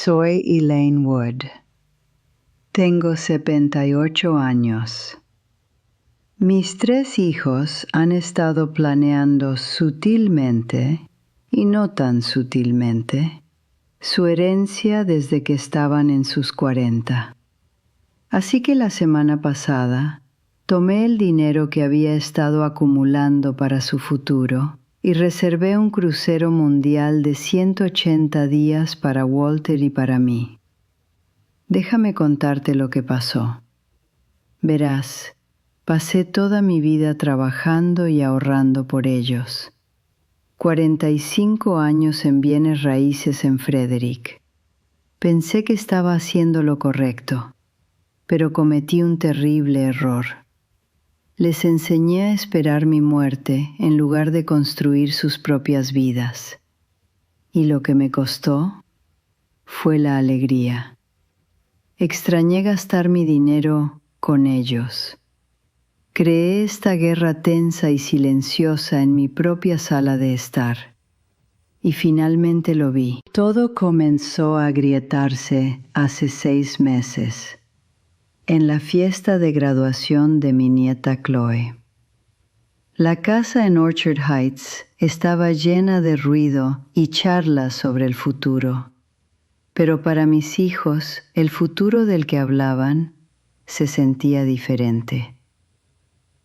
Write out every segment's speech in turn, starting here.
Soy Elaine Wood. Tengo 78 años. Mis 3 hijos han estado planeando sutilmente, y no tan sutilmente, su herencia desde que estaban en sus 40. Así que la semana pasada tomé el dinero que había estado acumulando para su futuro y reservé un crucero mundial de 180 días para Walter y para mí. Déjame contarte lo que pasó. Verás, pasé toda mi vida trabajando y ahorrando por ellos. 45 años en bienes raíces en Frederick. Pensé que estaba haciendo lo correcto, pero cometí un terrible error. Les enseñé a esperar mi muerte en lugar de construir sus propias vidas. Y lo que me costó fue la alegría. Extrañé gastar mi dinero con ellos. Creé esta guerra tensa y silenciosa en mi propia sala de estar. Y finalmente lo vi. Todo comenzó a agrietarse hace 6 meses, en la fiesta de graduación de mi nieta Chloe. La casa en Orchard Heights estaba llena de ruido y charlas sobre el futuro. Pero para mis hijos, el futuro del que hablaban se sentía diferente.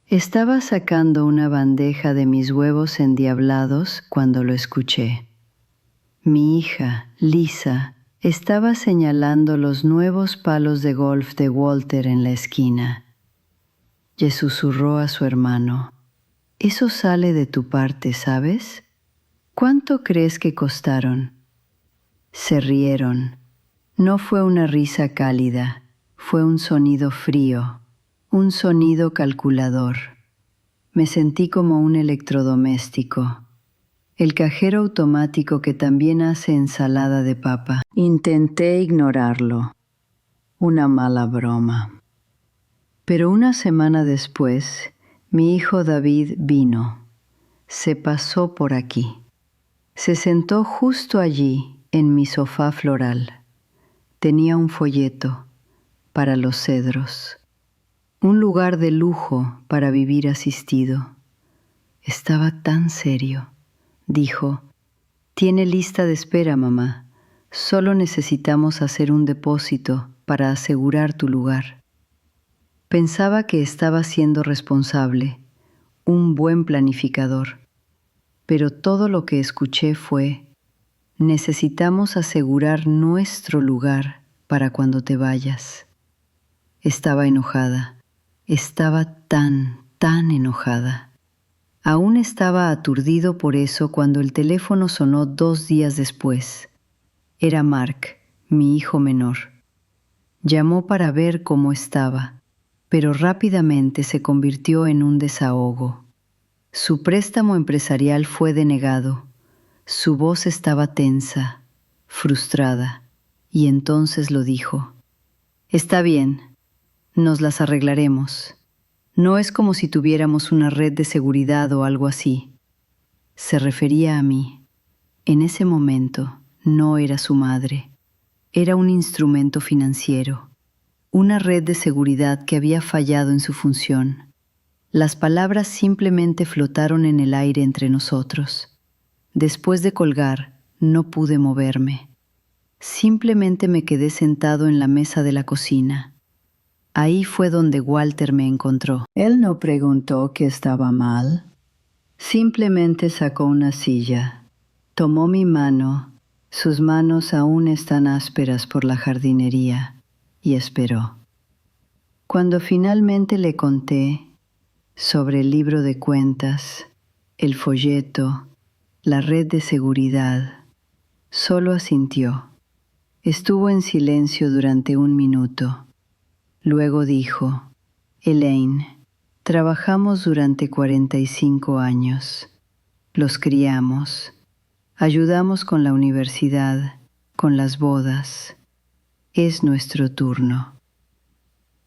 Estaba sacando una bandeja de mis huevos endiablados cuando lo escuché. Mi hija, Lisa, estaba señalando los nuevos palos de golf de Walter en la esquina. Y susurró a su hermano: «Eso sale de tu parte, ¿sabes? ¿Cuánto crees que costaron?» Se rieron. No fue una risa cálida, fue un sonido frío, un sonido calculador. Me sentí como un electrodoméstico, el cajero automático que también hace ensalada de papa. Intenté ignorarlo. Una mala broma. Pero una semana después, mi hijo David vino. Se pasó por aquí. Se sentó justo allí, en mi sofá floral. Tenía un folleto para los cedros. Un lugar de lujo para vivir asistido. Estaba tan serio. Dijo: «Tiene lista de espera, mamá. Solo necesitamos hacer un depósito para asegurar tu lugar». Pensaba que estaba siendo responsable, un buen planificador. Pero todo lo que escuché fue: «Necesitamos asegurar nuestro lugar para cuando te vayas». Estaba enojada. Estaba tan enojada. Aún estaba aturdido por eso cuando el teléfono sonó 2 días después. Era Mark, mi hijo menor. Llamó para ver cómo estaba, pero rápidamente se convirtió en un desahogo. Su préstamo empresarial fue denegado. Su voz estaba tensa, frustrada, y entonces lo dijo: «Está bien, nos las arreglaremos. No es como si tuviéramos una red de seguridad o algo así». Se refería a mí. En ese momento no era su madre. Era un instrumento financiero, una red de seguridad que había fallado en su función. Las palabras simplemente flotaron en el aire entre nosotros. Después de colgar, no pude moverme. Simplemente me quedé sentado en la mesa de la cocina. Ahí fue donde Walter me encontró. Él no preguntó qué estaba mal. Simplemente sacó una silla, tomó mi mano, sus manos aún están ásperas por la jardinería, y esperó. Cuando finalmente le conté sobre el libro de cuentas, el folleto, la red de seguridad, solo asintió. Estuvo en silencio durante 1 minuto. Luego dijo: «Elaine, trabajamos durante 45 años. Los criamos. Ayudamos con la universidad, con las bodas. Es nuestro turno».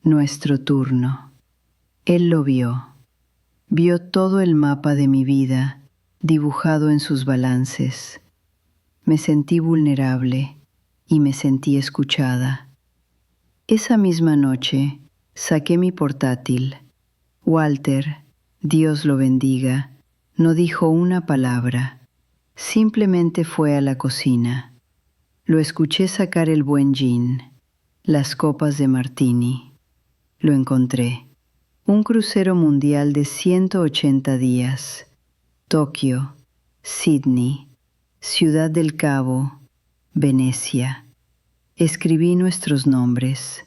Nuestro turno. Él lo vio. Vio todo el mapa de mi vida dibujado en sus balances. Me sentí vulnerable y me sentí escuchada. Esa misma noche saqué mi portátil. Walter, Dios lo bendiga, no dijo una palabra. Simplemente fue a la cocina. Lo escuché sacar el buen gin, las copas de martini. Lo encontré. Un crucero mundial de 180 días. Tokio, Sydney, Ciudad del Cabo, Venecia. Escribí nuestros nombres,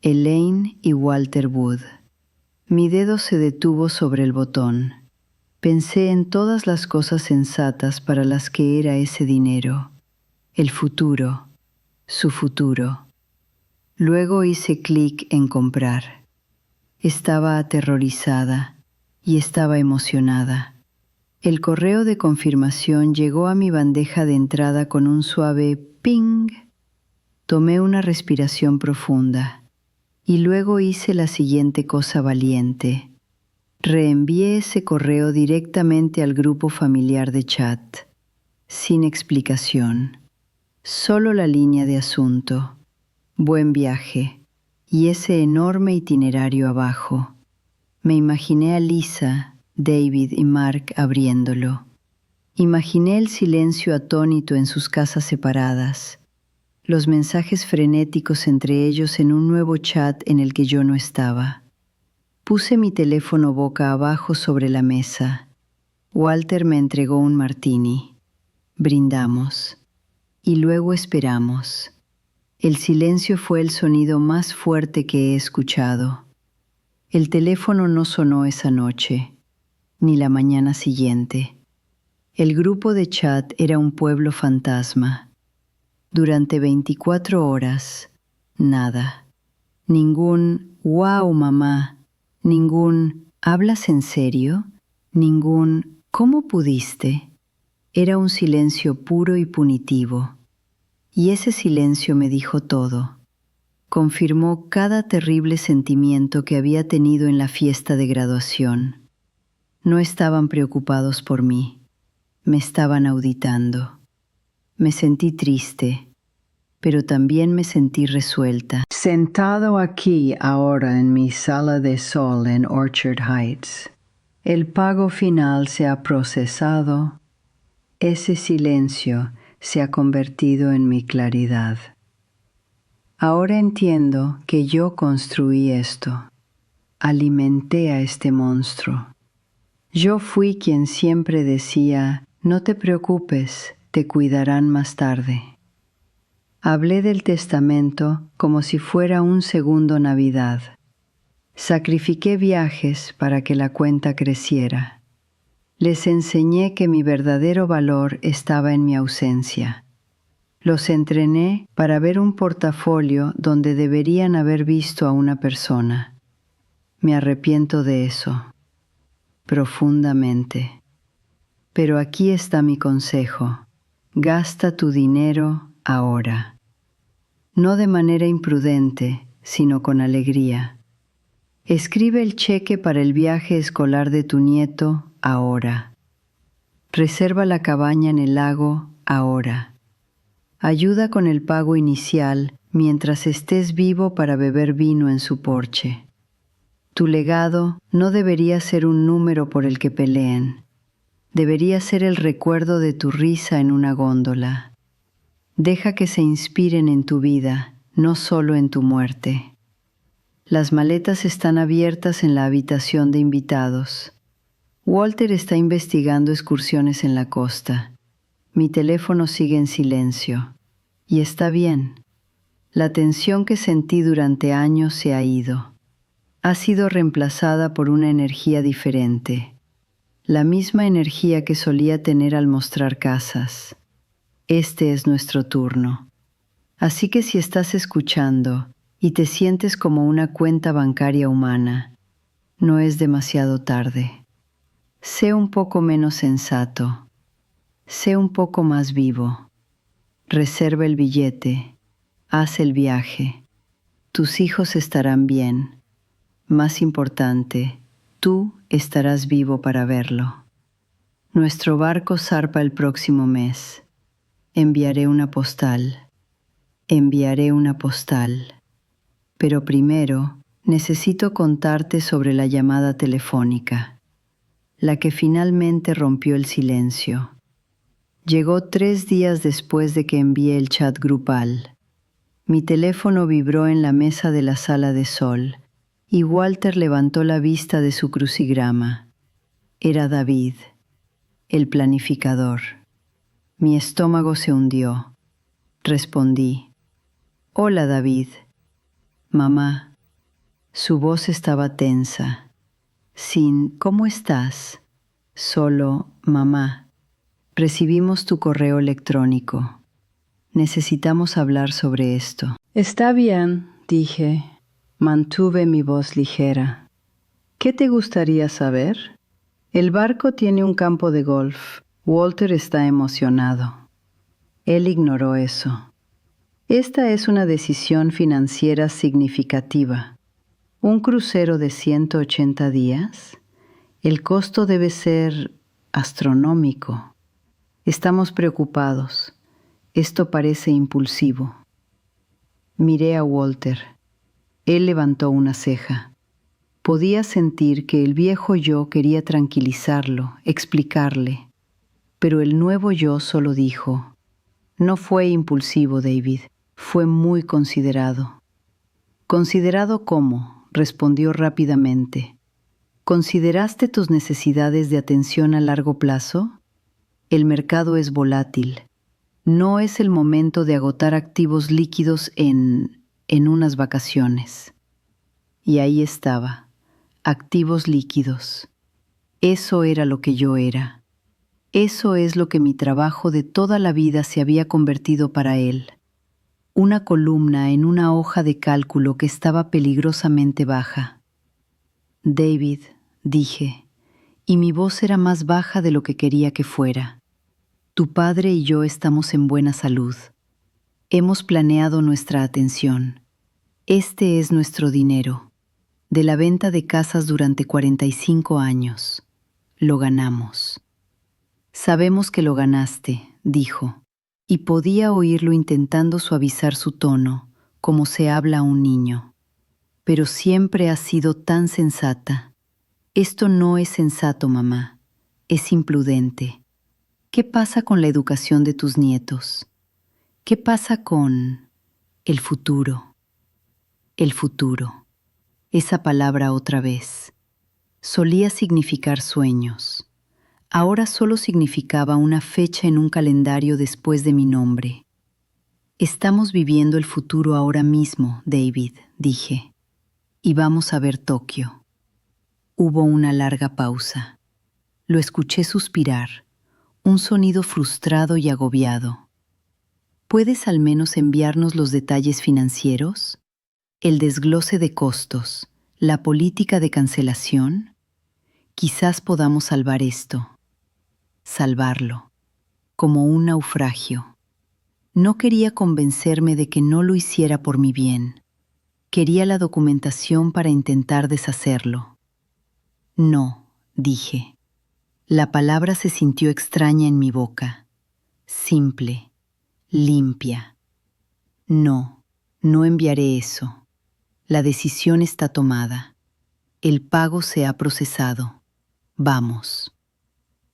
Elaine y Walter Wood. Mi dedo se detuvo sobre el botón. Pensé en todas las cosas sensatas para las que era ese dinero. El futuro, su futuro. Luego hice clic en comprar. Estaba aterrorizada y estaba emocionada. El correo de confirmación llegó a mi bandeja de entrada con un suave ping. Tomé una respiración profunda y luego hice la siguiente cosa valiente. Reenvié ese correo directamente al grupo familiar de chat, sin explicación. Solo la línea de asunto. Buen viaje. Y ese enorme itinerario abajo. Me imaginé a Lisa, David y Mark abriéndolo. Imaginé el silencio atónito en sus casas separadas, los mensajes frenéticos entre ellos en un nuevo chat en el que yo no estaba. Puse mi teléfono boca abajo sobre la mesa. Walter me entregó un martini. Brindamos. Y luego esperamos. El silencio fue el sonido más fuerte que he escuchado. El teléfono no sonó esa noche, ni la mañana siguiente. El grupo de chat era un pueblo fantasma. Durante 24 horas, nada. Ningún «wow, mamá», ningún «¿hablas en serio?», ningún «¿cómo pudiste?». Era un silencio puro y punitivo. Y ese silencio me dijo todo. Confirmó cada terrible sentimiento que había tenido en la fiesta de graduación. No estaban preocupados por mí. Me estaban auditando. Me sentí triste, pero también me sentí resuelta. Sentado aquí ahora en mi sala de sol en Orchard Heights, el pago final se ha procesado. Ese silencio se ha convertido en mi claridad. Ahora entiendo que yo construí esto. Alimenté a este monstruo. Yo fui quien siempre decía, no te preocupes, te cuidarán más tarde. Hablé del testamento como si fuera un segundo Navidad. Sacrifiqué viajes para que la cuenta creciera. Les enseñé que mi verdadero valor estaba en mi ausencia. Los entrené para ver un portafolio donde deberían haber visto a una persona. Me arrepiento de eso, profundamente. Pero aquí está mi consejo. Gasta tu dinero ahora. No de manera imprudente, sino con alegría. Escribe el cheque para el viaje escolar de tu nieto ahora. Reserva la cabaña en el lago ahora. Ayuda con el pago inicial mientras estés vivo para beber vino en su porche. Tu legado no debería ser un número por el que peleen. Debería ser el recuerdo de tu risa en una góndola. Deja que se inspiren en tu vida, no solo en tu muerte. Las maletas están abiertas en la habitación de invitados. Walter está investigando excursiones en la costa. Mi teléfono sigue en silencio. Y está bien. La tensión que sentí durante años se ha ido. Ha sido reemplazada por una energía diferente. La misma energía que solía tener al mostrar casas. Este es nuestro turno. Así que si estás escuchando y te sientes como una cuenta bancaria humana, no es demasiado tarde. Sé un poco menos sensato. Sé un poco más vivo. Reserva el billete. Haz el viaje. Tus hijos estarán bien. Más importante, tú estarás vivo para verlo. Nuestro barco zarpa el próximo mes. Enviaré una postal. Enviaré una postal. Pero primero necesito contarte sobre la llamada telefónica, la que finalmente rompió el silencio. Llegó 3 días después de que envié el chat grupal. Mi teléfono vibró en la mesa de la sala de sol y Walter levantó la vista de su crucigrama. Era David, el planificador. Mi estómago se hundió. Respondí: «Hola, David». «Mamá». Su voz estaba tensa. Sin «¿Cómo estás?», solo «Mamá». Recibimos tu correo electrónico. Necesitamos hablar sobre esto. Está bien, dije. Mantuve mi voz ligera. ¿Qué te gustaría saber? El barco tiene un campo de golf. Walter está emocionado. Él ignoró eso. Esta es una decisión financiera significativa. ¿Un crucero de 180 días? El costo debe ser astronómico. Estamos preocupados. Esto parece impulsivo. Miré a Walter. Él levantó una ceja. Podía sentir que el viejo yo quería tranquilizarlo, explicarle. Pero el nuevo yo solo dijo: «No fue impulsivo, David. Fue muy considerado». «¿Considerado cómo?», respondió rápidamente. «¿Consideraste tus necesidades de atención a largo plazo? El mercado es volátil. No es el momento de agotar activos líquidos en unas vacaciones». Y ahí estaba, activos líquidos. Eso era lo que yo era. Eso es lo que mi trabajo de toda la vida se había convertido para él. Una columna en una hoja de cálculo que estaba peligrosamente baja. «David», dije, y mi voz era más baja de lo que quería que fuera. «Tu padre y yo estamos en buena salud. Hemos planeado nuestra atención. Este es nuestro dinero, de la venta de casas durante 45 años. Lo ganamos». «Sabemos que lo ganaste», dijo, y podía oírlo intentando suavizar su tono, como se habla a un niño. «Pero siempre has sido tan sensata». «Esto no es sensato, mamá. Es imprudente. ¿Qué pasa con la educación de tus nietos? ¿Qué pasa con el futuro?» El futuro. Esa palabra otra vez. Solía significar sueños. Ahora solo significaba una fecha en un calendario después de mi nombre. «Estamos viviendo el futuro ahora mismo, David», dije, «y vamos a ver Tokio». Hubo una larga pausa. Lo escuché suspirar, un sonido frustrado y agobiado. «¿Puedes al menos enviarnos los detalles financieros? El desglose de costos, la política de cancelación. Quizás podamos salvar esto». Salvarlo, como un naufragio. No quería convencerme de que no lo hiciera por mi bien. Quería la documentación para intentar deshacerlo. «No», dije. La palabra se sintió extraña en mi boca. Simple, limpia. «No, no enviaré eso. La decisión está tomada. El pago se ha procesado. Vamos».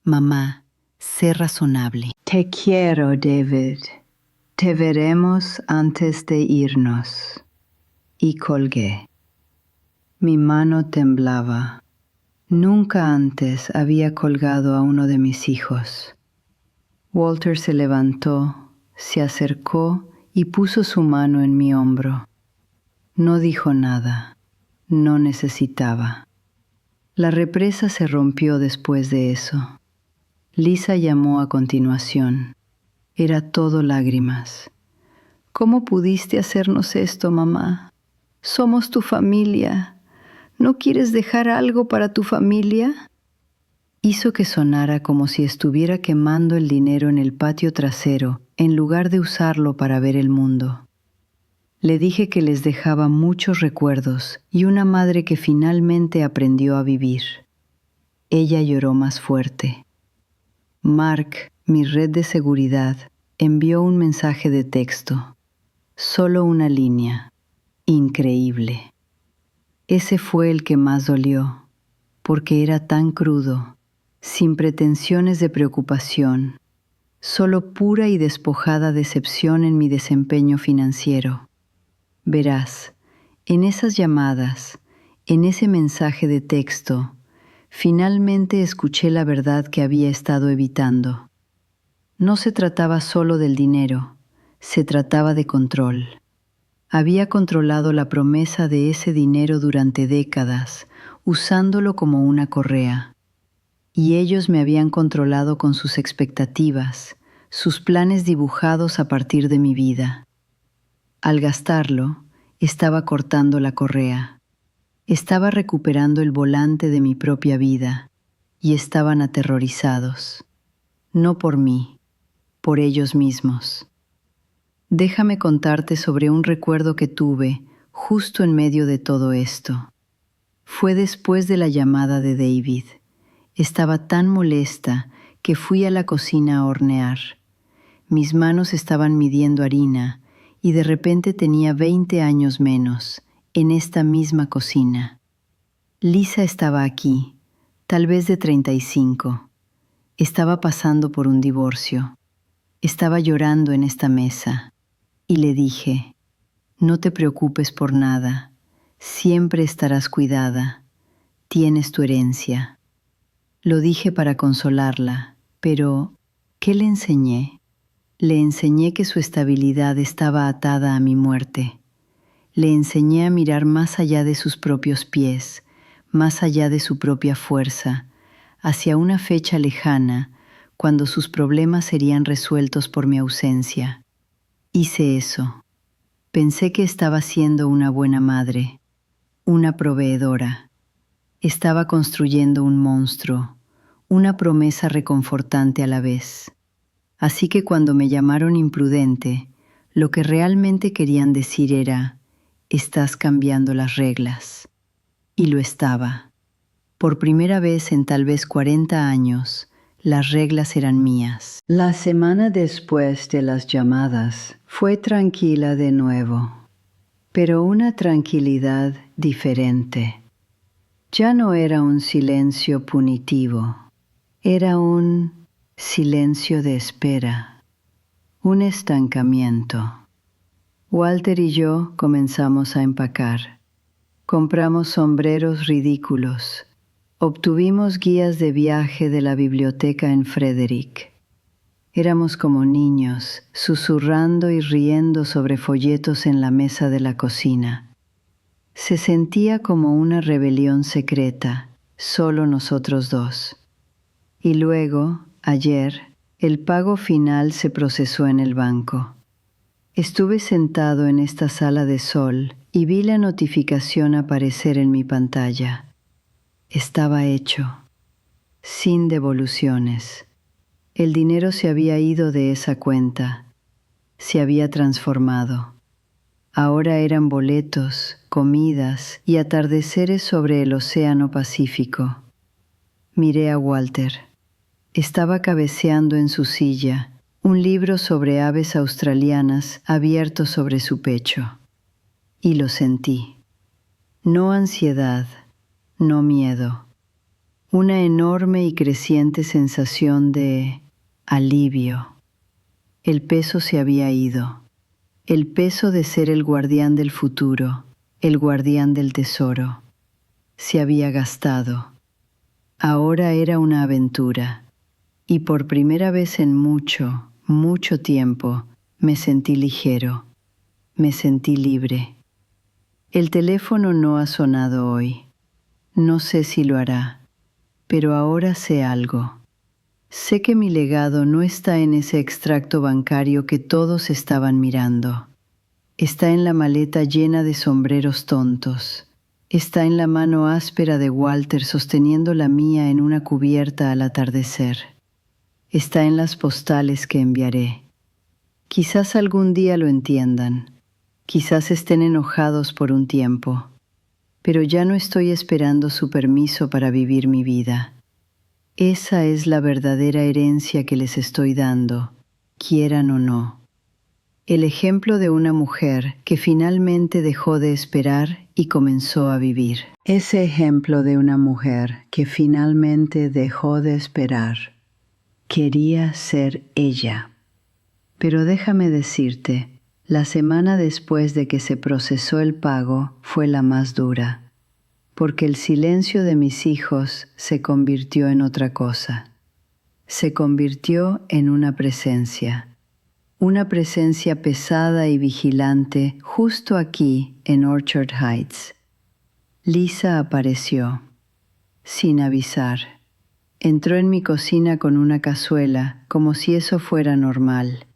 «Mamá, sé razonable». «Te quiero, David. Te veremos antes de irnos». Y colgué. Mi mano temblaba. Nunca antes había colgado a uno de mis hijos. Walter se levantó, se acercó y puso su mano en mi hombro. No dijo nada. No necesitaba. La represa se rompió después de eso. Lisa llamó a continuación. Era todo lágrimas. «¿Cómo pudiste hacernos esto, mamá? Somos tu familia. ¿No quieres dejar algo para tu familia?». Hizo que sonara como si estuviera quemando el dinero en el patio trasero, en lugar de usarlo para ver el mundo. Le dije que les dejaba muchos recuerdos y una madre que finalmente aprendió a vivir. Ella lloró más fuerte. Mark, mi red de seguridad, envió un mensaje de texto. Solo una línea. Increíble. Ese fue el que más dolió, porque era tan crudo, sin pretensiones de preocupación, solo pura y despojada decepción en mi desempeño financiero. Verás, en esas llamadas, en ese mensaje de texto, finalmente escuché la verdad que había estado evitando. No se trataba solo del dinero, se trataba de control. Había controlado la promesa de ese dinero durante décadas, usándolo como una correa. Y ellos me habían controlado con sus expectativas, sus planes dibujados a partir de mi vida. Al gastarlo, estaba cortando la correa. Estaba recuperando el volante de mi propia vida y estaban aterrorizados. No por mí, por ellos mismos. Déjame contarte sobre un recuerdo que tuve justo en medio de todo esto. Fue después de la llamada de David. Estaba tan molesta que fui a la cocina a hornear. Mis manos estaban midiendo harina y de repente tenía 20 años menos, en esta misma cocina. Lisa estaba aquí, tal vez de 35. Estaba pasando por un divorcio. Estaba llorando en esta mesa. Y le dije, no te preocupes por nada, siempre estarás cuidada, tienes tu herencia. Lo dije para consolarla, pero ¿qué le enseñé? Le enseñé que su estabilidad estaba atada a mi muerte. Le enseñé a mirar más allá de sus propios pies, más allá de su propia fuerza, hacia una fecha lejana, cuando sus problemas serían resueltos por mi ausencia. Hice eso. Pensé que estaba siendo una buena madre, una proveedora. Estaba construyendo un monstruo, una promesa reconfortante a la vez. Así que cuando me llamaron imprudente, lo que realmente querían decir era, estás cambiando las reglas. Y lo estaba. Por primera vez en tal vez 40 años, las reglas eran mías. La semana después de las llamadas fue tranquila de nuevo, pero una tranquilidad diferente. Ya no era un silencio punitivo, era un silencio de espera, un estancamiento. Walter y yo comenzamos a empacar. Compramos sombreros ridículos. Obtuvimos guías de viaje de la biblioteca en Frederick. Éramos como niños, susurrando y riendo sobre folletos en la mesa de la cocina. Se sentía como una rebelión secreta, solo nosotros dos. Y luego, ayer, el pago final se procesó en el banco. Estuve sentado en esta sala de sol y vi la notificación aparecer en mi pantalla. Estaba hecho, sin devoluciones. El dinero se había ido de esa cuenta, se había transformado. Ahora eran boletos, comidas y atardeceres sobre el Océano Pacífico. Miré a Walter. Estaba cabeceando en su silla, un libro sobre aves australianas abierto sobre su pecho. Y lo sentí. No ansiedad, no miedo. Una enorme y creciente sensación de alivio. El peso se había ido. El peso de ser el guardián del futuro, el guardián del tesoro. Se había gastado. Ahora era una aventura. Y por primera vez en mucho, mucho tiempo, me sentí ligero. Me sentí libre. El teléfono no ha sonado hoy. No sé si lo hará, pero ahora sé algo. Sé que mi legado no está en ese extracto bancario que todos estaban mirando. Está en la maleta llena de sombreros tontos. Está en la mano áspera de Walter sosteniendo la mía en una cubierta al atardecer. Está en las postales que enviaré. Quizás algún día lo entiendan. Quizás estén enojados por un tiempo. Pero ya no estoy esperando su permiso para vivir mi vida. Esa es la verdadera herencia que les estoy dando, quieran o no. El ejemplo de una mujer que finalmente dejó de esperar y comenzó a vivir. Ese ejemplo de una mujer que finalmente dejó de esperar quería ser ella. Pero déjame decirte, la semana después de que se procesó el pago fue la más dura, porque el silencio de mis hijos se convirtió en otra cosa. Se convirtió en una presencia pesada y vigilante justo aquí en Orchard Heights. Lisa apareció, sin avisar. Entró en mi cocina con una cazuela, como si eso fuera normal.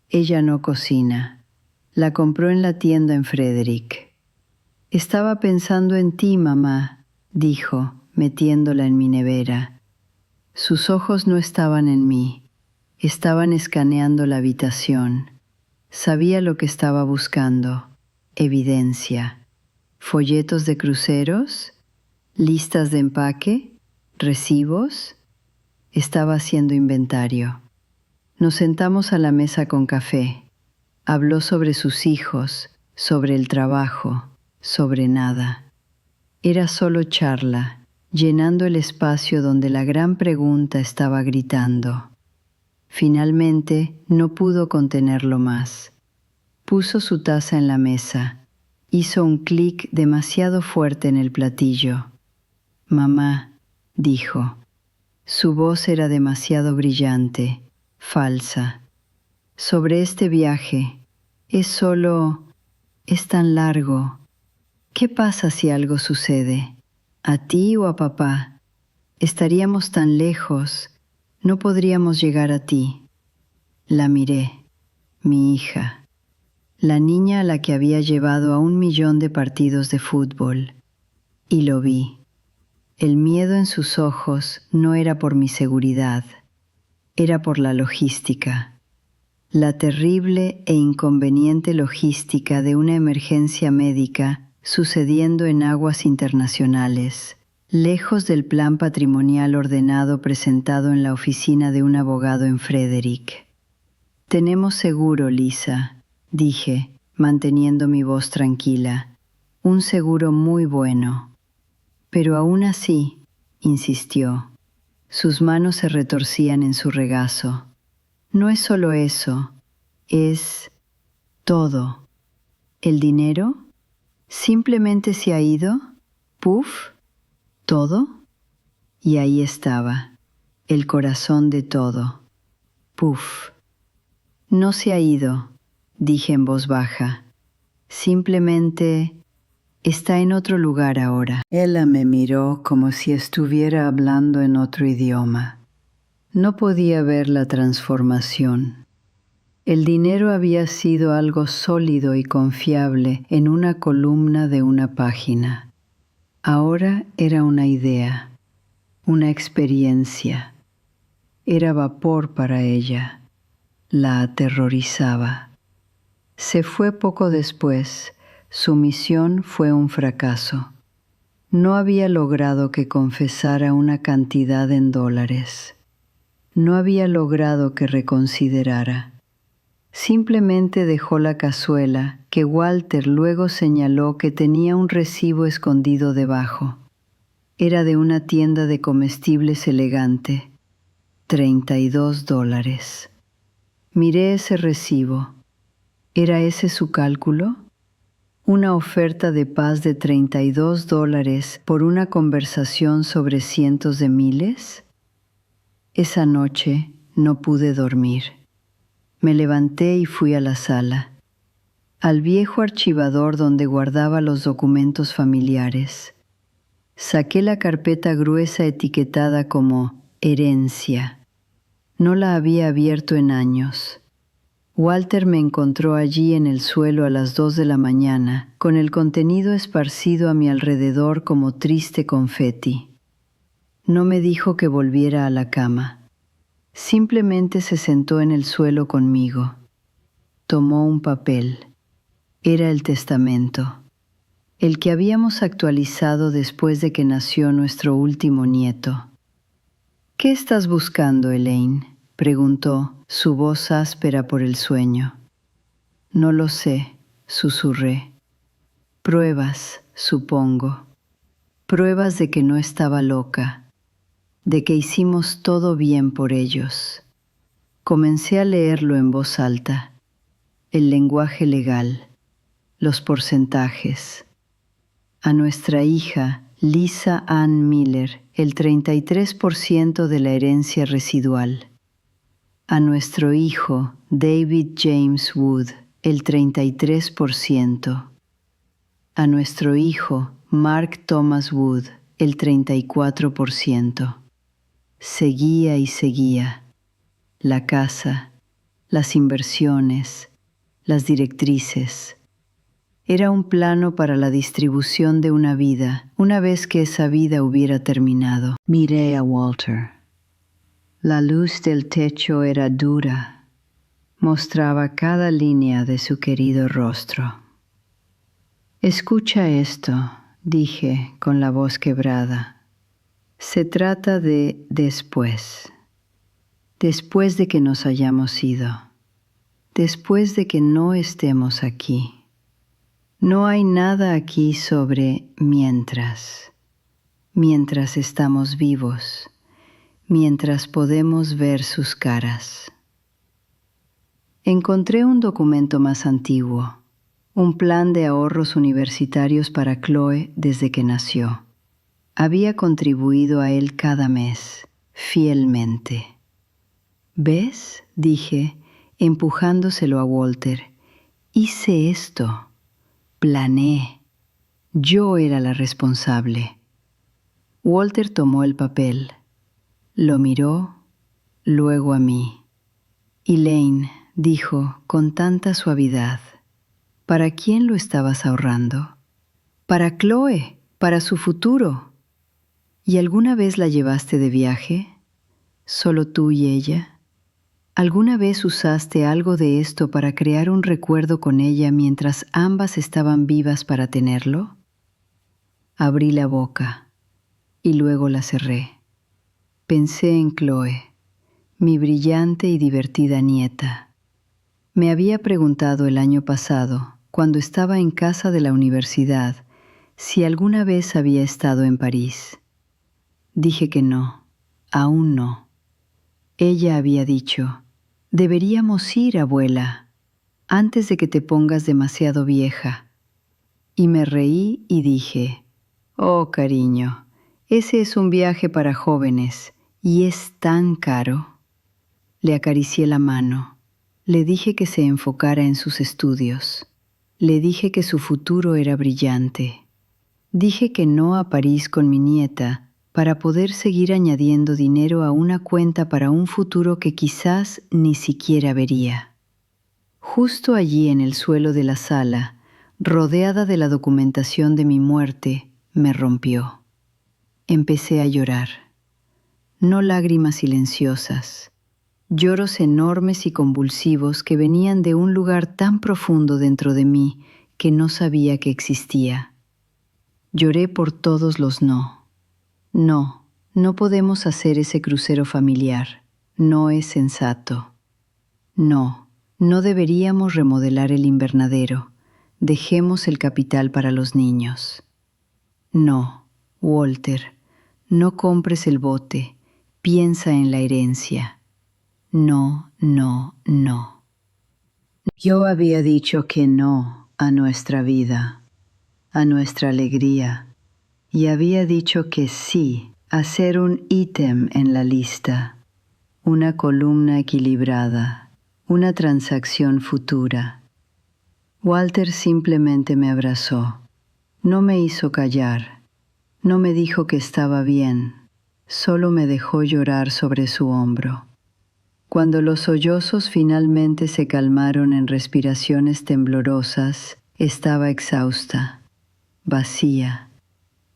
Ella no cocina. La compró en la tienda en Frederick. Estaba pensando en ti, mamá, dijo, metiéndola en mi nevera. Sus ojos no estaban en mí. Estaban escaneando la habitación. Sabía lo que estaba buscando. Evidencia. Folletos de cruceros, listas de empaque, recibos. Estaba haciendo inventario. Nos sentamos a la mesa con café. Habló sobre sus hijos, sobre el trabajo, sobre nada. Era solo charla, llenando el espacio donde la gran pregunta estaba gritando. Finalmente, no pudo contenerlo más. Puso su taza en la mesa. Hizo un clic demasiado fuerte en el platillo. Mamá, dijo. Su voz era demasiado brillante, falsa. Sobre este viaje, es tan largo. ¿Qué pasa si algo sucede? ¿A ti o a papá? Estaríamos tan lejos. No podríamos llegar a ti. La miré, mi hija, la niña a la que había llevado a 1.000.000 de partidos de fútbol. Y lo vi. El miedo en sus ojos no era por mi seguridad, era por la logística. La terrible e inconveniente logística de una emergencia médica sucediendo en aguas internacionales, lejos del plan patrimonial ordenado presentado en la oficina de un abogado en Frederick. Tenemos seguro, Lisa, dije, manteniendo mi voz tranquila. Un seguro muy bueno. Pero aún así, insistió. Sus manos se retorcían en su regazo. No es solo eso, es todo. ¿El dinero? ¿Simplemente se ha ido? ¿Puf? ¿Todo? Y ahí estaba, el corazón de todo. Puf. No se ha ido, dije en voz baja. Simplemente está en otro lugar ahora. Ella me miró como si estuviera hablando en otro idioma. No podía ver la transformación. El dinero había sido algo sólido y confiable en una columna de una página. Ahora era una idea, una experiencia. Era vapor para ella. La aterrorizaba. Se fue poco después. Su misión fue un fracaso. No había logrado que confesara una cantidad en dólares. No había logrado que reconsiderara. Simplemente dejó la cazuela, que Walter luego señaló que tenía un recibo escondido debajo. Era de una tienda de comestibles elegante. $32. Miré ese recibo. ¿Era ese su cálculo? Una oferta de paz de $32 por una conversación sobre cientos de miles. Esa noche no pude dormir. Me levanté y fui a la sala, al viejo archivador donde guardaba los documentos familiares. Saqué la carpeta gruesa etiquetada como herencia. No la había abierto en años. Walter me encontró allí en el suelo a las 2 de la mañana, con el contenido esparcido a mi alrededor como triste confeti. No me dijo que volviera a la cama. Simplemente se sentó en el suelo conmigo. Tomó un papel. Era el testamento, el que habíamos actualizado después de que nació nuestro último nieto. ¿Qué estás buscando, Elaine?, preguntó, su voz áspera por el sueño. no lo sé, susurré. Pruebas, supongo. Pruebas de que no estaba loca, de que hicimos todo bien por ellos. Comencé a leerlo en voz alta, el lenguaje legal, los porcentajes. A nuestra hija, Lisa Ann Miller, el 33% de la herencia residual. A nuestro hijo, David James Wood, el 33%. A nuestro hijo, Mark Thomas Wood, el 34%. Seguía y seguía. La casa, las inversiones, las directrices. Era un plano para la distribución de una vida, una vez que esa vida hubiera terminado. Miré a Walter. La luz del techo era dura. Mostraba cada línea de su querido rostro. Escucha esto, dije con la voz quebrada. Se trata de después. Después de que nos hayamos ido. Después de que no estemos aquí. No hay nada aquí sobre mientras. Mientras estamos vivos. Mientras podemos ver sus caras. Encontré un documento más antiguo. Un plan de ahorros universitarios para Chloe desde que nació. Había contribuido a él cada mes, fielmente. ¿Ves? Dije, empujándoselo a Walter. Hice esto. Planeé. Yo era la responsable. Walter tomó el papel. Lo miró, luego a mí. Elaine, dijo con tanta suavidad. ¿Para quién lo estabas ahorrando? Para Chloe, para su futuro. ¿Y alguna vez la llevaste de viaje? ¿Solo tú y ella? ¿Alguna vez usaste algo de esto para crear un recuerdo con ella mientras ambas estaban vivas para tenerlo? Abrí la boca y luego la cerré. Pensé en Chloe, mi brillante y divertida nieta. Me había preguntado el año pasado, cuando estaba en casa de la universidad, si alguna vez había estado en París. Dije que no, aún no. Ella había dicho, «Deberíamos ir, abuela, antes de que te pongas demasiado vieja». Y me reí y dije, «Oh, cariño, ese es un viaje para jóvenes y es tan caro». Le acaricié la mano. Le dije que se enfocara en sus estudios. Le dije que su futuro era brillante. Dije que no a París con mi nieta para poder seguir añadiendo dinero a una cuenta para un futuro que quizás ni siquiera vería. Justo allí en el suelo de la sala, rodeada de la documentación de mi muerte, me rompió. Empecé a llorar. No lágrimas silenciosas. Lloros enormes y convulsivos que venían de un lugar tan profundo dentro de mí que no sabía que existía. Lloré por todos los no. No, no podemos hacer ese crucero familiar. No es sensato. No, no deberíamos remodelar el invernadero. Dejemos el capital para los niños. No, Walter, no compres el bote. Piensa en la herencia. No, no, no. Yo había dicho que no a nuestra vida, a nuestra alegría, y había dicho que sí a ser un ítem en la lista, una columna equilibrada, una transacción futura. Walter simplemente me abrazó, no me hizo callar, no me dijo que estaba bien, solo me dejó llorar sobre su hombro. Cuando los sollozos finalmente se calmaron en respiraciones temblorosas, estaba exhausta, vacía.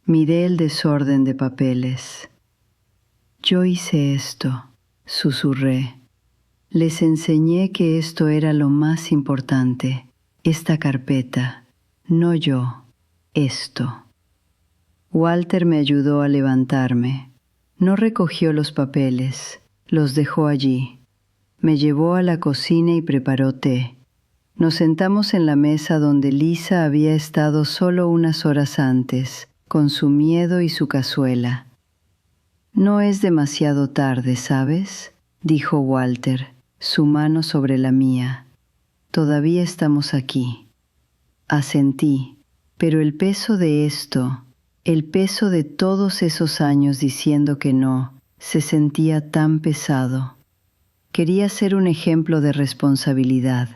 Miré el desorden de papeles. Yo hice esto, susurré. Les enseñé que esto era lo más importante, esta carpeta, no yo, esto. Walter me ayudó a levantarme. No recogió los papeles, los dejó allí. Me llevó a la cocina y preparó té. Nos sentamos en la mesa donde Lisa había estado solo unas horas antes, con su miedo y su cazuela. «No es demasiado tarde, ¿sabes?», dijo Walter, su mano sobre la mía. «Todavía estamos aquí». Asentí, pero el peso de esto, el peso de todos esos años diciendo que no, se sentía tan pesado. Quería ser un ejemplo de responsabilidad,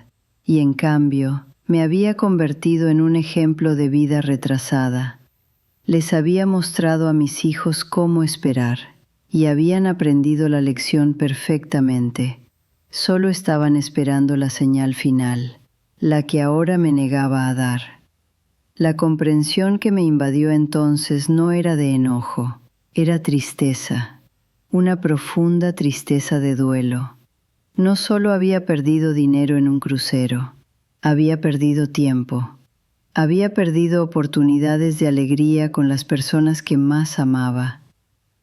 y en cambio me había convertido en un ejemplo de vida retrasada. Les había mostrado a mis hijos cómo esperar, y habían aprendido la lección perfectamente. Solo estaban esperando la señal final, la que ahora me negaba a dar. La comprensión que me invadió entonces no era de enojo, era tristeza, una profunda tristeza de duelo. No solo había perdido dinero en un crucero, había perdido tiempo. Había perdido oportunidades de alegría con las personas que más amaba.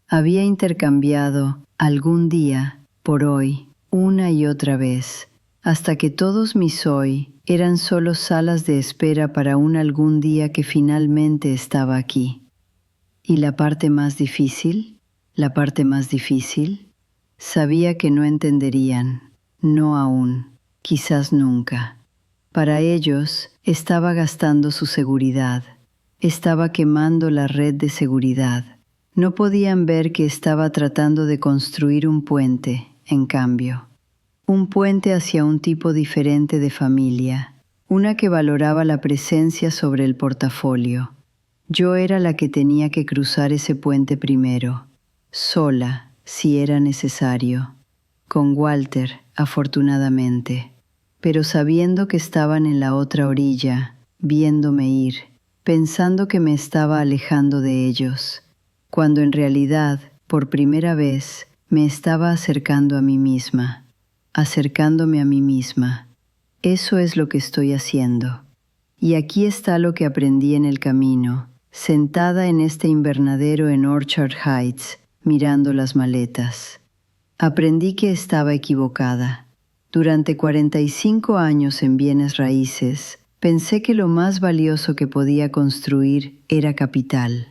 Había intercambiado algún día por hoy, una y otra vez, hasta que todos mis hoy eran solo salas de espera para un algún día que finalmente estaba aquí. ¿Y la parte más difícil? ¿La parte más difícil? Sabía que no entenderían, no aún, quizás nunca. Para ellos estaba gastando su seguridad, estaba quemando la red de seguridad. No podían ver que estaba tratando de construir un puente, en cambio. Un puente hacia un tipo diferente de familia, una que valoraba la presencia sobre el portafolio. Yo era la que tenía que cruzar ese puente primero, sola, si era necesario, con Walter, afortunadamente, pero sabiendo que estaban en la otra orilla, viéndome ir, pensando que me estaba alejando de ellos, cuando en realidad, por primera vez, me estaba acercando a mí misma, acercándome a mí misma. Eso es lo que estoy haciendo. Y aquí está lo que aprendí en el camino, sentada en este invernadero en Orchard Heights, mirando las maletas. Aprendí que estaba equivocada. Durante 45 años en bienes raíces, pensé que lo más valioso que podía construir era capital.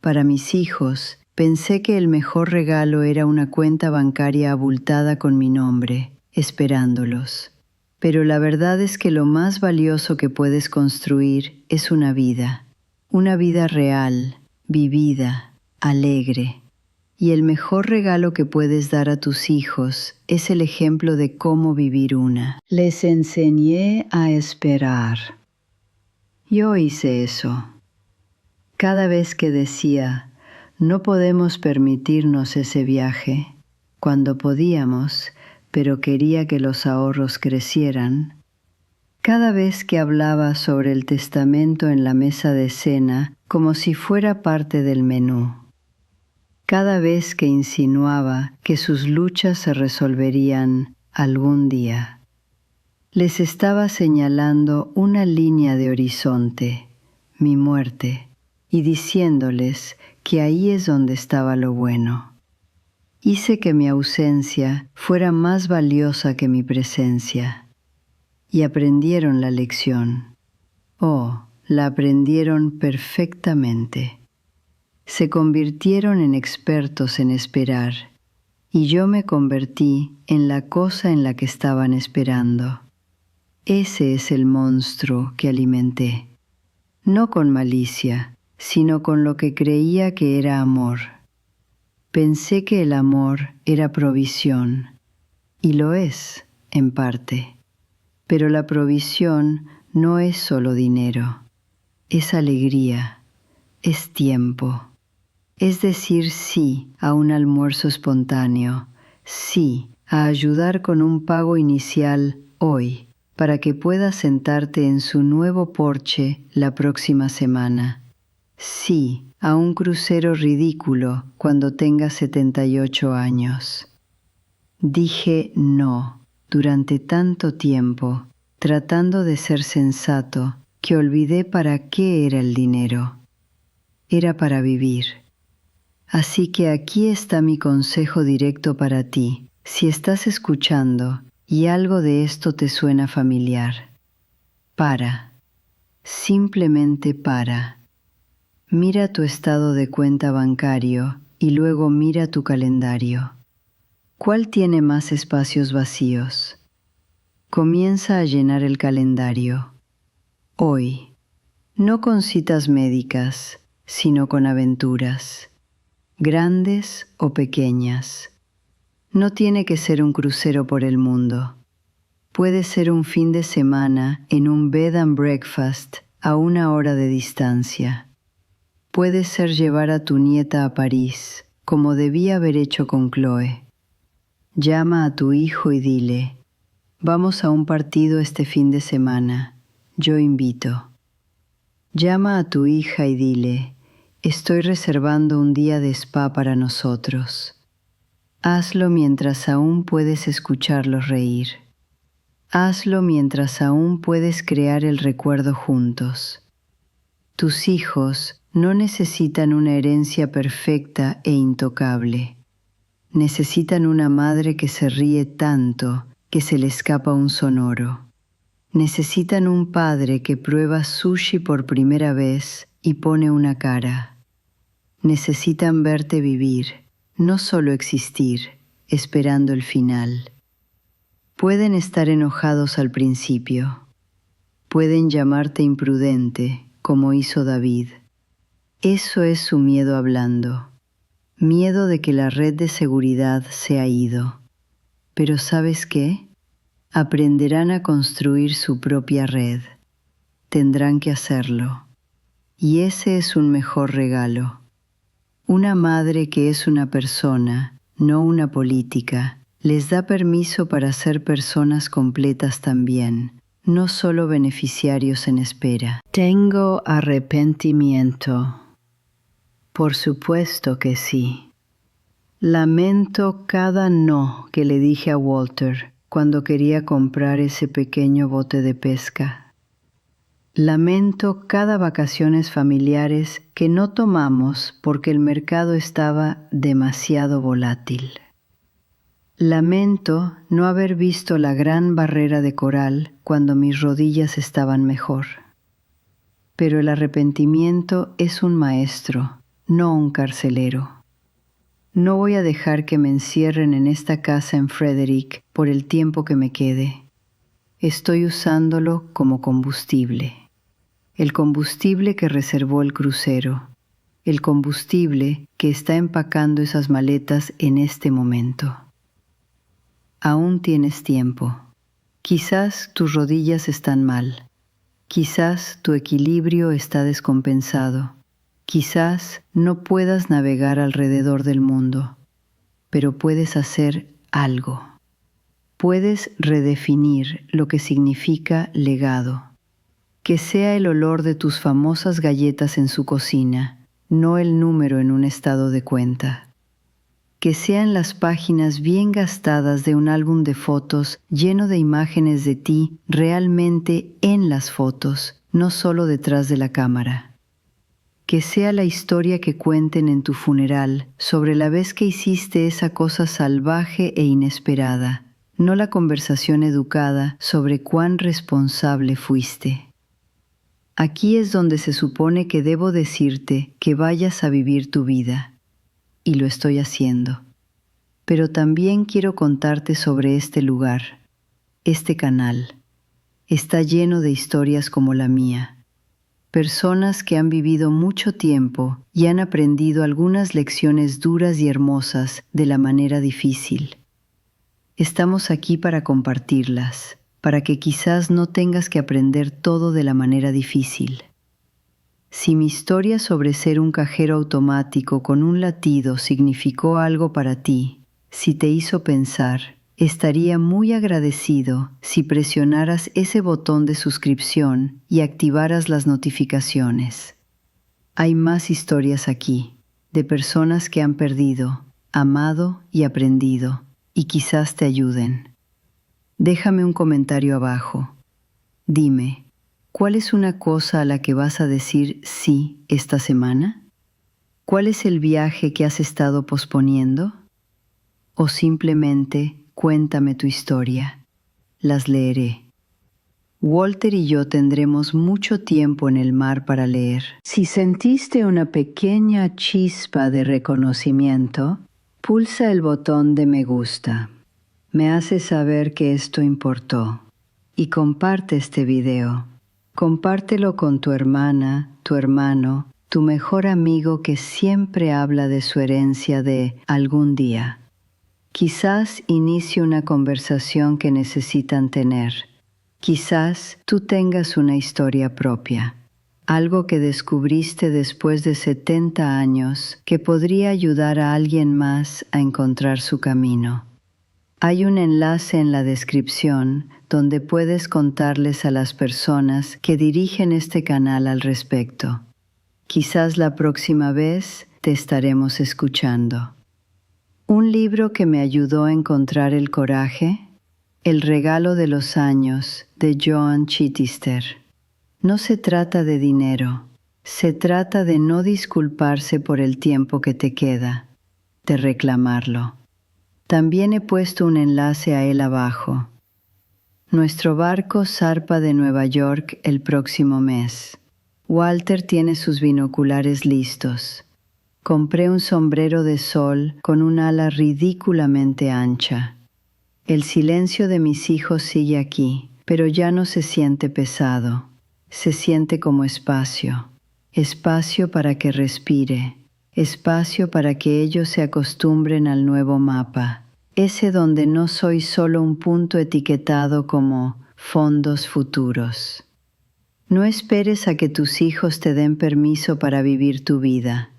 Para mis hijos, pensé que el mejor regalo era una cuenta bancaria abultada con mi nombre, esperándolos. Pero la verdad es que lo más valioso que puedes construir es una vida real, vivida, alegre. Y el mejor regalo que puedes dar a tus hijos es el ejemplo de cómo vivir una. Les enseñé a esperar. Yo hice eso. Cada vez que decía, no podemos permitirnos ese viaje, cuando podíamos, pero quería que los ahorros crecieran. Cada vez que hablaba sobre el testamento en la mesa de cena como si fuera parte del menú. Cada vez que insinuaba que sus luchas se resolverían algún día. Les estaba señalando una línea de horizonte, mi muerte, y diciéndoles que ahí es donde estaba lo bueno. Hice que mi ausencia fuera más valiosa que mi presencia. Y aprendieron la lección. Oh, la aprendieron perfectamente. Se convirtieron en expertos en esperar, y yo me convertí en la cosa en la que estaban esperando. Ese es el monstruo que alimenté, no con malicia, sino con lo que creía que era amor. Pensé que el amor era provisión, y lo es, en parte. Pero la provisión no es solo dinero, es alegría, es tiempo. Es decir sí a un almuerzo espontáneo, sí a ayudar con un pago inicial hoy, para que puedas sentarte en su nuevo porche la próxima semana. Sí a un crucero ridículo cuando tengas 78 años. Dije no durante tanto tiempo, tratando de ser sensato, que olvidé para qué era el dinero. Era para vivir. Así que aquí está mi consejo directo para ti, si estás escuchando y algo de esto te suena familiar. Para. Simplemente para. Mira tu estado de cuenta bancario y luego mira tu calendario. ¿Cuál tiene más espacios vacíos? Comienza a llenar el calendario. Hoy, no con citas médicas, sino con aventuras, grandes o pequeñas. No tiene que ser un crucero por el mundo. Puede ser un fin de semana en un bed and breakfast a 1 hora de distancia. Puede ser llevar a tu nieta a París, como debía haber hecho con Chloe. Llama a tu hijo y dile: vamos a un partido este fin de semana, yo invito. Llama a tu hija y dile: estoy reservando un día de spa para nosotros. Hazlo mientras aún puedes escucharlos reír. Hazlo mientras aún puedes crear el recuerdo juntos. Tus hijos no necesitan una herencia perfecta e intocable. Necesitan una madre que se ríe tanto que se le escapa un sonoro. Necesitan un padre que prueba sushi por primera vez y pone una cara. Necesitan verte vivir, no solo existir, esperando el final. Pueden estar enojados al principio. Pueden llamarte imprudente, como hizo David. Eso es su miedo hablando. Miedo de que la red de seguridad se ha ido. Pero ¿sabes qué? Aprenderán a construir su propia red. Tendrán que hacerlo. Y ese es un mejor regalo. Una madre que es una persona, no una política, les da permiso para ser personas completas también, no solo beneficiarios en espera. Tengo arrepentimiento. Por supuesto que sí. Lamento cada no que le dije a Walter cuando quería comprar ese pequeño bote de pesca. Lamento cada vacaciones familiares que no tomamos porque el mercado estaba demasiado volátil. Lamento no haber visto la gran barrera de coral cuando mis rodillas estaban mejor. Pero el arrepentimiento es un maestro, no un carcelero. No voy a dejar que me encierren en esta casa en Frederick por el tiempo que me quede. Estoy usándolo como combustible. El combustible que reservó el crucero. El combustible que está empacando esas maletas en este momento. Aún tienes tiempo. Quizás tus rodillas están mal. Quizás tu equilibrio está descompensado. Quizás no puedas navegar alrededor del mundo, pero puedes hacer algo. Puedes redefinir lo que significa legado. Que sea el olor de tus famosas galletas en su cocina, no el número en un estado de cuenta. Que sean las páginas bien gastadas de un álbum de fotos lleno de imágenes de ti realmente en las fotos, no solo detrás de la cámara. Que sea la historia que cuenten en tu funeral sobre la vez que hiciste esa cosa salvaje e inesperada, no la conversación educada sobre cuán responsable fuiste. Aquí es donde se supone que debo decirte que vayas a vivir tu vida. Y lo estoy haciendo. Pero también quiero contarte sobre este lugar, este canal. Está lleno de historias como la mía. Personas que han vivido mucho tiempo y han aprendido algunas lecciones duras y hermosas de la manera difícil. Estamos aquí para compartirlas, para que quizás no tengas que aprender todo de la manera difícil. Si mi historia sobre ser un cajero automático con un latido significó algo para ti, si te hizo pensar, estaría muy agradecido si presionaras ese botón de suscripción y activaras las notificaciones. Hay más historias aquí, de personas que han perdido, amado y aprendido, y quizás te ayuden. Déjame un comentario abajo. Dime, ¿cuál es una cosa a la que vas a decir sí esta semana? ¿Cuál es el viaje que has estado posponiendo? O simplemente cuéntame tu historia. Las leeré. Walter y yo tendremos mucho tiempo en el mar para leer. Si sentiste una pequeña chispa de reconocimiento, pulsa el botón de me gusta. Me hace saber que esto importó. Y comparte este video. Compártelo con tu hermana, tu hermano, tu mejor amigo que siempre habla de su herencia de algún día. Quizás inicie una conversación que necesitan tener. Quizás tú tengas una historia propia, algo que descubriste después de 70 años que podría ayudar a alguien más a encontrar su camino. Hay un enlace en la descripción donde puedes contarles a las personas que dirigen este canal al respecto. Quizás la próxima vez te estaremos escuchando. Un libro que me ayudó a encontrar el coraje, El regalo de los años, de Joan Chittister. No se trata de dinero, se trata de no disculparse por el tiempo que te queda, de reclamarlo. También he puesto un enlace a él abajo. Nuestro barco zarpa de Nueva York el próximo mes. Walter tiene sus binoculares listos. Compré un sombrero de sol con un ala ridículamente ancha. El silencio de mis hijos sigue aquí, pero ya no se siente pesado. Se siente como espacio. Espacio para que respire. Espacio para que ellos se acostumbren al nuevo mapa. Ese donde no soy solo un punto etiquetado como fondos futuros. No esperes a que tus hijos te den permiso para vivir tu vida.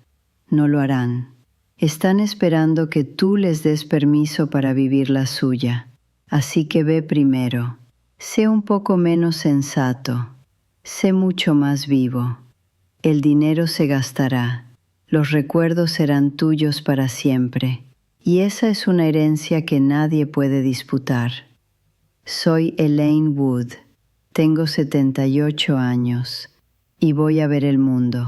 No lo harán. Están esperando que tú les des permiso para vivir la suya. Así que ve primero. Sé un poco menos sensato. Sé mucho más vivo. El dinero se gastará. Los recuerdos serán tuyos para siempre. Y esa es una herencia que nadie puede disputar. Soy Elaine Wood. Tengo 78 años y voy a ver el mundo.